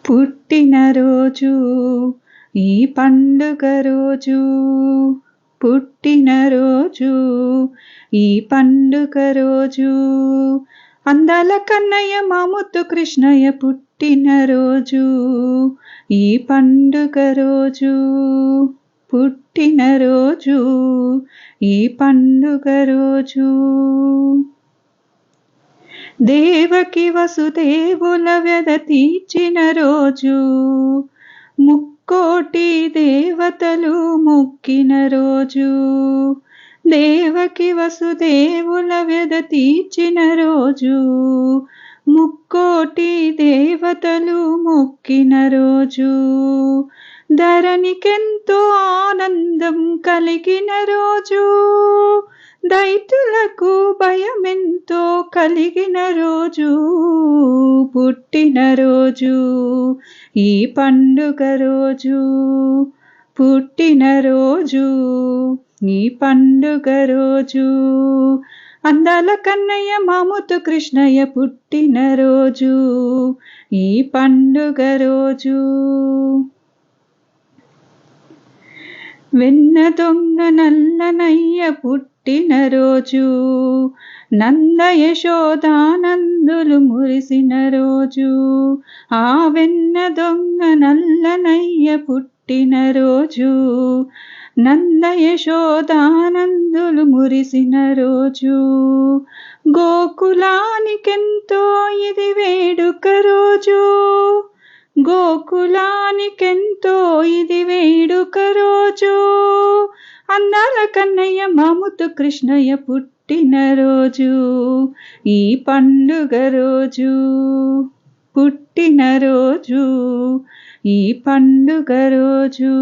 పుట్టినరోజు ఈ పండుగ రోజు, పుట్టినరోజు ఈ పండుగ రోజు, అందాల కన్నయ్య మా ముద్దు కృష్ణయ్య పుట్టినరోజు ఈ పండుగ రోజు, పుట్టినరోజు ఈ పండుగ రోజు. దేవకి వసుదేవుల వ్యధ తీర్చిన రోజు, ముక్కోటి దేవతలు మొక్కిన రోజు. దేవకి వసుదేవుల వ్యధ తీర్చిన రోజు, ముక్కోటి దేవతలు మొక్కిన రోజు. ధరణికెంతో ఆనందం కలిగిన రోజు, దైత్యులకు భయమెంతో కలిగిన రోజు, పుట్టినరోజు ఈ పండుగ రోజు, పుట్టినరోజు ఈ పండుగ రోజు. అందాల కన్నయ్య మా ముద్దు కృష్ణయ్య పుట్టినరోజు ఈ పండుగ రోజు. వెన్న దొంగ నల్లనయ్య పుట్టినరోజు, నంద యశోదానందులు మురిసిన రోజు. ఆ వెన్న దొంగ నల్లనయ్య పుట్టినరోజు, నంద యశోదానందులు మురిసిన రోజు. గోకులానికెంతో ఇది వేడుక రోజు, గోకులానికెంతో ఇది వేడుక రోజు. అందాల కన్నయ్య మా ముద్దు కృష్ణయ్య పుట్టినరోజు ఈ పండుగ రోజు, పుట్టినరోజు ఈ పండుగ రోజు.